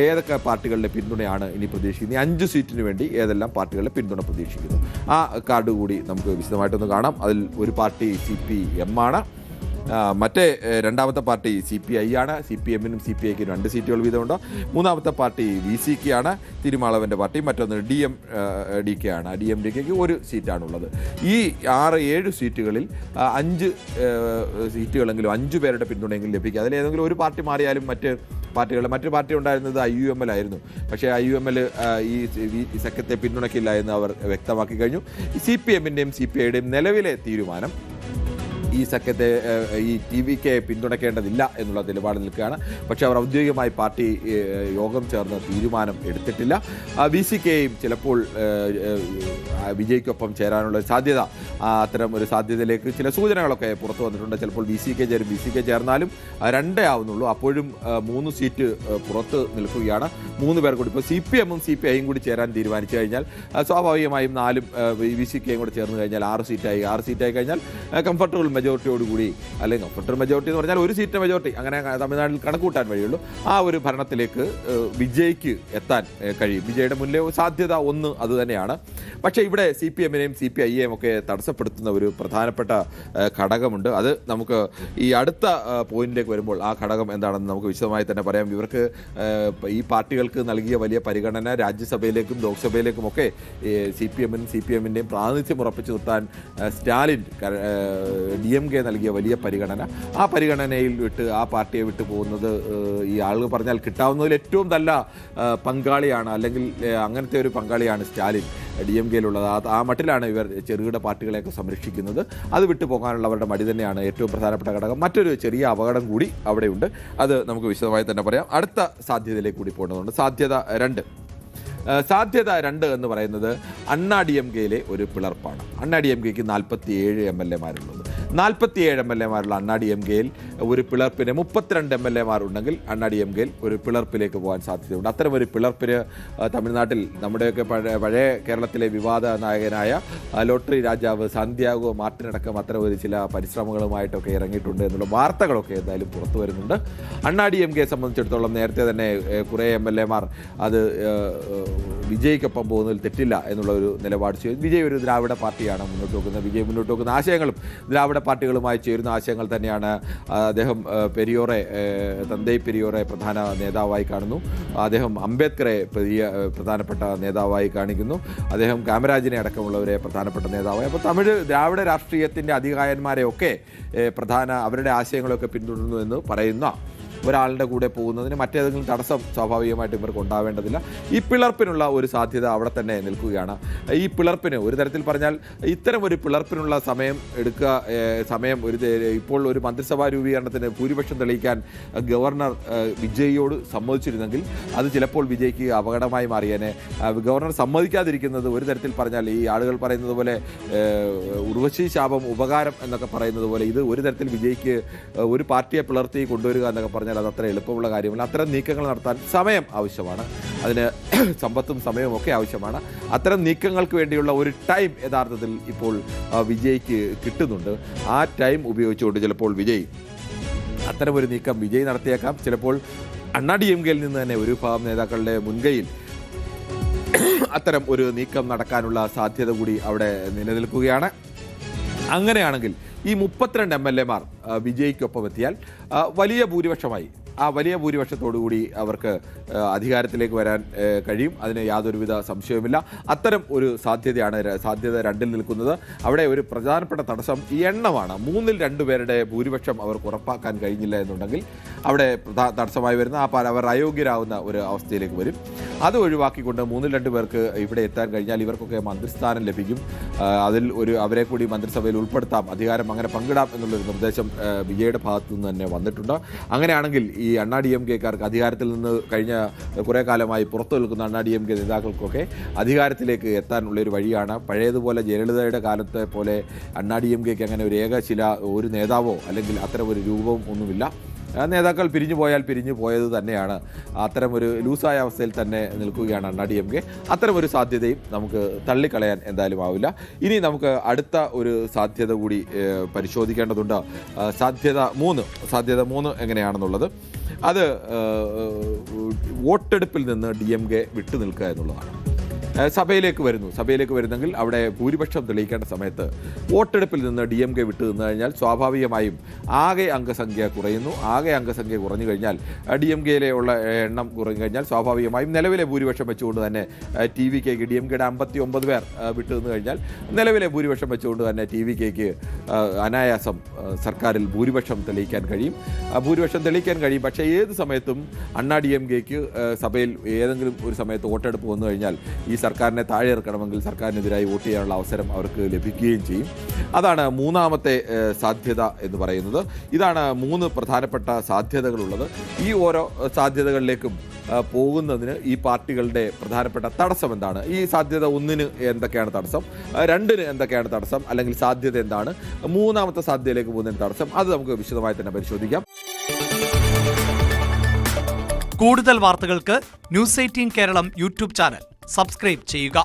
ഏതൊക്കെ പാർട്ടികളുടെ പിന്തുണയാണ് ഇനി പ്രതീക്ഷിക്കുന്നത്? 5 സീറ്റിന് വേണ്ടി ഏതെല്ലാം പാർട്ടികളുടെ പിന്തുണ പ്രതീക്ഷിക്കുന്നു? ആ കാർഡ് കൂടി നമുക്ക് വിശദമായിട്ടൊന്ന് കാണാം. അതിൽ ഒരു പാർട്ടി CPM ആണ്, മറ്റേ രണ്ടാമത്തെ പാർട്ടി CPI ആണ്. CPM-നും CPI-ക്കും 2 സീറ്റുകൾ വീതമുണ്ട്. മൂന്നാമത്തെ പാർട്ടി VCK ആണ്, തിരുമാളവൻ്റെ പാർട്ടി. മറ്റൊന്ന് DMDK ആണ്. DMDKയ്ക്ക് 1 സീറ്റാണുള്ളത്. ഈ 6-7 സീറ്റുകളിൽ 5 സീറ്റുകളെങ്കിലും 5 പേരുടെ പിന്തുണയെങ്കിലും ലഭിക്കുക. അതിലേതെങ്കിലും ഒരു പാർട്ടി മാറിയാലും മറ്റു പാർട്ടി ഉണ്ടായിരുന്നത് IUML ആയിരുന്നു. പക്ഷേ IUML ഈ സഖ്യത്തെ പിന്തുണയ്ക്കില്ല എന്ന് അവർ വ്യക്തമാക്കി കഴിഞ്ഞു. CPM-ൻ്റെയും CPI-യുടെയും നിലവിലെ തീരുമാനം ഈ സഖ്യത്തെ ഈ TVK പിന്തുണയ്ക്കേണ്ടതില്ല എന്നുള്ള നിലപാട് നിൽക്കുകയാണ്. പക്ഷേ അവർ ഔദ്യോഗികമായി പാർട്ടി യോഗം ചേർന്ന് തീരുമാനം എടുത്തിട്ടില്ല. VCKയും ചിലപ്പോൾ വിജയ്ക്കൊപ്പം ചേരാനുള്ള സാധ്യത, അത്തരം ഒരു സാധ്യതയിലേക്ക് ചില സൂചനകളൊക്കെ പുറത്തു വന്നിട്ടുണ്ട്. ചിലപ്പോൾ VCK ചേരും. VCK ചേർന്നാലും 2 ആവുന്നുള്ളൂ. അപ്പോഴും 3 സീറ്റ് പുറത്ത് നിൽക്കുകയാണ്. 3 പേർ കൂടി ഇപ്പോൾ CPM-ഉം CPI-യും കൂടി ചേരാൻ തീരുമാനിച്ചു കഴിഞ്ഞാൽ സ്വാഭാവികമായും 4 VCKയും കൂടി ചേർന്ന് കഴിഞ്ഞാൽ 6 സീറ്റായി കഴിഞ്ഞാൽ കംഫർട്ടബിൾ മെജോറിറ്റിയോടുകൂടി, അല്ലെങ്കിൽ കംഫർട്ടബിൾ മെജോറിറ്റി എന്ന് പറഞ്ഞാൽ 1 സീറ്റ് മെജോറിറ്റി, അങ്ങനെ തമിഴ്നാട്ടിൽ കണക്കൂട്ടാൻ വഴിയുള്ളൂ. ആ ഒരു ഭരണത്തിലേക്ക് വിജയ്ക്ക് എത്താൻ കഴിയും. വിജയുടെ മുന്നിലെ സാധ്യത ഒന്ന് അതുതന്നെയാണ്. പക്ഷേ ഇവിടെ CPM-നെയും CPI-യെയും ഒക്കെ തടസ്സപ്പെടുത്തുന്ന ഒരു പ്രധാനപ്പെട്ട ഘടകമുണ്ട്. അത് നമുക്ക് ഈ അടുത്ത പോയിന്റിലേക്ക് വരുമ്പോൾ ആ ഘടകം എന്താണെന്ന് നമുക്ക് വിശദമായി തന്നെ പറയാം. ഇവർക്ക് ഈ പാർട്ടികൾക്ക് നൽകിയ വലിയ പരിഗണന രാജ്യസഭയിലേക്കും ലോക്സഭയിലേക്കുമൊക്കെ CPM-നും CPM-ൻ്റെയും പ്രാതിനിധ്യം ഉറപ്പിച്ചു നിർത്താൻ സ്റ്റാലിൻ DMK നൽകിയ വലിയ പരിഗണന, ആ പരിഗണനയിൽ ആ പാർട്ടിയെ വിട്ടു പോകുന്നത് ഈ ആളുകൾ പറഞ്ഞാൽ കിട്ടാവുന്നതിൽ ഏറ്റവും നല്ല പങ്കാളിയാണ്, അല്ലെങ്കിൽ അങ്ങനത്തെ ഒരു പങ്കാളിയാണ് സ്റ്റാലിൻ DMKയിലുള്ളത്. ആ മട്ടിലാണ് ഇവർ ചെറുകിട പാർട്ടികളെയൊക്കെ സംരക്ഷിക്കുന്നത്. അത് വിട്ടുപോകാനുള്ള അവരുടെ മടി തന്നെയാണ് ഏറ്റവും പ്രധാനപ്പെട്ട ഘടകം. മറ്റൊരു ചെറിയ അപകടം കൂടി അവിടെയുണ്ട്. അത് നമുക്ക് വിശദമായി തന്നെ പറയാം. അടുത്ത സാധ്യതയിലേക്ക് കൂടി പോകേണ്ടതുണ്ട്. സാധ്യത 2 എന്ന് പറയുന്നത് അണ്ണാ DMKയിലെ ഒരു പിളർപ്പാണ്. അണ്ണാ DMKയ്ക്ക് 47 MLA-മാരുള്ളത്. 47 MLA-മാരുള്ള അണ്ണാ DMKയിൽ ഒരു പിളർപ്പിന് 32 MLA-മാർ ഉണ്ടെങ്കിൽ അണ്ണാ DMKയിൽ ഒരു പിളർപ്പിലേക്ക് പോകാൻ സാധ്യതയുണ്ട്. അത്തരം ഒരു പിളർപ്പിന് തമിഴ്നാട്ടിൽ നമ്മുടെയൊക്കെ പഴയ കേരളത്തിലെ വിവാദ നായകനായ ലോട്ടറി രാജാവ് സാന്ത്യാഗോ മാർട്ടിനടക്കം അത്തരം ഒരു ചില പരിശ്രമങ്ങളുമായിട്ടൊക്കെ ഇറങ്ങിയിട്ടുണ്ട് എന്നുള്ള വാർത്തകളൊക്കെ എന്തായാലും പുറത്തു വരുന്നുണ്ട്. അണ്ണാ DMKയെ സംബന്ധിച്ചിടത്തോളം നേരത്തെ തന്നെ കുറേ MLA-മാർ അത് വിജയ്ക്കൊപ്പം പോകുന്നതിൽ തെറ്റില്ല എന്നുള്ള ഒരു നിലപാട് ചെയ്തു. വിജയ് ഒരു ദ്രാവിഡ പാർട്ടിയാണ് മുന്നോട്ട് വെക്കുന്നത്. വിജയ് മുന്നോട്ട് വെക്കുന്ന ആശയങ്ങളും ദ്രാവിഡ പാർട്ടികളുമായി ചേരുന്ന ആശയങ്ങൾ തന്നെയാണ്. അദ്ദേഹം തന്തൈ പെരിയോറെ പ്രധാന നേതാവായി കാണുന്നു. അദ്ദേഹം അംബേദ്കറെ പ്രധാനപ്പെട്ട നേതാവായി കാണിക്കുന്നു. അദ്ദേഹം കാമരാജിനെ അടക്കമുള്ളവരെ പ്രധാനപ്പെട്ട നേതാവായി. അപ്പോൾ ദ്രാവിഡ രാഷ്ട്രീയത്തിൻ്റെ അധികായന്മാരെയൊക്കെ അവരുടെ ആശയങ്ങളൊക്കെ പിന്തുടരുന്നു എന്ന് പറയുന്ന ഒരാളുടെ കൂടെ പോകുന്നതിന് മറ്റേതെങ്കിലും തടസ്സം സ്വാഭാവികമായിട്ട് ഇവർക്ക് ഉണ്ടാവേണ്ടതില്ല. ഈ പിളർപ്പിനുള്ള ഒരു സാധ്യത അവിടെ തന്നെ നിൽക്കുകയാണ്. ഈ പിളർപ്പിന് ഒരു തരത്തിൽ പറഞ്ഞാൽ ഇത്തരം ഒരു പിളർപ്പിനുള്ള സമയം ഇപ്പോൾ ഒരു മന്ത്രിസഭാ രൂപീകരണത്തിന് ഭൂരിപക്ഷം തെളിയിക്കാൻ ഗവർണർ വിജയിയോട് സമ്മതിച്ചിരുന്നെങ്കിൽ അത് ചിലപ്പോൾ വിജയ്ക്ക് അപകടമായി മാറിയേനെ. ഗവർണർ സമ്മതിക്കാതിരിക്കുന്നത് ഒരു തരത്തിൽ പറഞ്ഞാൽ ഈ ആളുകൾ പറയുന്നത് പോലെ ഉർവശി ശാപം ഉപകാരം എന്നൊക്കെ പറയുന്നത് പോലെ ഇത് ഒരു തരത്തിൽ വിജയ്ക്ക് ഒരു പാർട്ടിയെ പിളർത്തി കൊണ്ടുവരിക എന്നൊക്കെ പറഞ്ഞാൽ അത് അത്ര എളുപ്പമുള്ള കാര്യമല്ല. അത്തരം നീക്കങ്ങൾ നടത്താൻ സമയം ആവശ്യമാണ്. അതിന് സമ്പത്തും സമയവും ഒക്കെ ആവശ്യമാണ്. അത്തരം നീക്കങ്ങൾക്ക് വേണ്ടിയുള്ള ഒരു ടൈം യഥാർത്ഥത്തിൽ ഇപ്പോൾ വിജയ്ക്ക് കിട്ടുന്നുണ്ട്. ആ ടൈം ഉപയോഗിച്ചുകൊണ്ട് ചിലപ്പോൾ വിജയ് അത്തരം ഒരു നീക്കം നടത്തിയേക്കാം. ചിലപ്പോൾ അണ്ണാ DMKയിൽ നിന്ന് തന്നെ ഒരു വിഭാഗം നേതാക്കളുടെ മുൻകൈയിൽ അത്തരം ഒരു നീക്കം നടക്കാനുള്ള സാധ്യത കൂടി അവിടെ നിലനിൽക്കുകയാണ്. അങ്ങനെയാണെങ്കിൽ ഈ 32 MLA-മാർ വിജയ്ക്കൊപ്പം എത്തിയാൽ വലിയ ഭൂരിപക്ഷമായി ആ വലിയ ഭൂരിപക്ഷത്തോടുകൂടി അവർക്ക് അധികാരത്തിലേക്ക് വരാൻ കഴിയും. അതിന് യാതൊരുവിധ സംശയവുമില്ല. അത്തരം ഒരു സാധ്യത 2-ൽ നിൽക്കുന്നത്. അവിടെ ഒരു പ്രധാനപ്പെട്ട തടസ്സം ഈ എണ്ണമാണ്. 3-ൽ 2 പേരുടെ ഭൂരിപക്ഷം അവർക്ക് ഉറപ്പാക്കാൻ കഴിഞ്ഞില്ല എന്നുണ്ടെങ്കിൽ അവിടെ തടസ്സമായി വരുന്ന അവർ അയോഗ്യരാകുന്ന ഒരു അവസ്ഥയിലേക്ക് വരും. അത് ഒഴിവാക്കിക്കൊണ്ട് 3-ൽ 2 പേർക്ക് ഇവിടെ എത്താൻ കഴിഞ്ഞാൽ ഇവർക്കൊക്കെ മന്ത്രിസ്ഥാനം ലഭിക്കും. അതിൽ അവരെ കൂടി മന്ത്രിസഭയിൽ ഉൾപ്പെടുത്താം, അധികാരം അങ്ങനെ പങ്കിടാം എന്നുള്ളൊരു നിർദ്ദേശം വിജയുടെ ഭാഗത്തു നിന്ന് തന്നെ വന്നിട്ടുണ്ട്. അങ്ങനെയാണെങ്കിൽ ഈ അണ്ണാ DMKക്കാർക്ക് അധികാരത്തിൽ നിന്ന് കഴിഞ്ഞ കുറേ കാലമായി പുറത്തു നിൽക്കുന്ന അണ്ണാ DMK നേതാക്കൾക്കൊക്കെ അധികാരത്തിലേക്ക് എത്താനുള്ളൊരു വഴിയാണ്. പഴയതുപോലെ ജയലളിതയുടെ കാലത്തെ പോലെ അണ്ണാ DMKക്ക് അങ്ങനെ ഒരു നേതാവോ അല്ലെങ്കിൽ അത്തരം ഒരു രൂപവും ഒന്നുമില്ല. നേതാക്കൾ പിരിഞ്ഞു പോയാൽ പിരിഞ്ഞു പോയത് തന്നെയാണ്. അത്തരമൊരു ലൂസായ അവസ്ഥയിൽ തന്നെ നിൽക്കുകയാണ് അണ്ണാ ഡി എം കെ. അത്തരമൊരു സാധ്യതയും നമുക്ക് തള്ളിക്കളയാൻ എന്തായാലും ആവില്ല. ഇനി നമുക്ക് അടുത്ത ഒരു സാധ്യത കൂടി പരിശോധിക്കേണ്ടതുണ്ട്. സാധ്യത 3 എങ്ങനെയാണെന്നുള്ളത്, അത് വോട്ടെടുപ്പിൽ നിന്ന് ഡി എം കെ വിട്ടു നിൽക്കുക എന്നുള്ളതാണ്. സഭയിലേക്ക് വരുന്നെങ്കിൽ അവിടെ ഭൂരിപക്ഷം തെളിയിക്കേണ്ട സമയത്ത് വോട്ടെടുപ്പിൽ നിന്ന് ഡി എം കെ വിട്ടു നിന്ന് കഴിഞ്ഞാൽ സ്വാഭാവികമായും ആകെ അംഗസംഖ്യ കുറയുന്നു. ആകെ അംഗസംഖ്യ കുറഞ്ഞു കഴിഞ്ഞാൽ ഡി എം കെയിലുള്ള എണ്ണം കുറഞ്ഞു കഴിഞ്ഞാൽ സ്വാഭാവികമായും നിലവിലെ ഭൂരിപക്ഷം വെച്ചുകൊണ്ട് തന്നെ ടി വി കെക്ക്, ഡി എം കെയുടെ 59 പേർ വിട്ടു നിന്ന് കഴിഞ്ഞാൽ നിലവിലെ ഭൂരിപക്ഷം വെച്ചുകൊണ്ട് തന്നെ ടി വി കെക്ക് അനായാസം സർക്കാരിൽ ഭൂരിപക്ഷം തെളിയിക്കാൻ കഴിയും. പക്ഷേ ഏത് സമയത്തും അണ്ണാ ഡി എം കെക്ക് സഭയിൽ ഏതെങ്കിലും ഒരു സമയത്ത് വോട്ടെടുപ്പ് വന്നു കഴിഞ്ഞാൽ ഈ സർക്കാരിനെ താഴെ ഇറക്കണമെങ്കിൽ സർക്കാരിനെതിരായി വോട്ട് ചെയ്യാനുള്ള അവസരം അവർക്ക് ലഭിക്കുകയും ചെയ്യും. അതാണ് 3ാമത്തെ സാധ്യത എന്ന് പറയുന്നത്. ഇതാണ് 3 പ്രധാനപ്പെട്ട സാധ്യതകളുള്ളത്. ഈ ഓരോ സാധ്യതകളിലേക്കും പോകുന്നതിന് ഈ പാർട്ടികളുടെ പ്രധാനപ്പെട്ട തടസ്സം എന്താണ്? ഈ സാധ്യത 1-ന് എന്തൊക്കെയാണ് തടസ്സം, 2-ന് എന്തൊക്കെയാണ് തടസ്സം, അല്ലെങ്കിൽ സാധ്യത എന്താണ്, 3ാമത്തെ സാധ്യതയിലേക്ക് പോകുന്നതിന് തടസ്സം, അത് നമുക്ക് വിശദമായി തന്നെ പരിശോധിക്കാം. കൂടുതൽ വാർത്തകൾക്ക് news 18 Keralam YouTube channel subscribe ചെയ്യുക.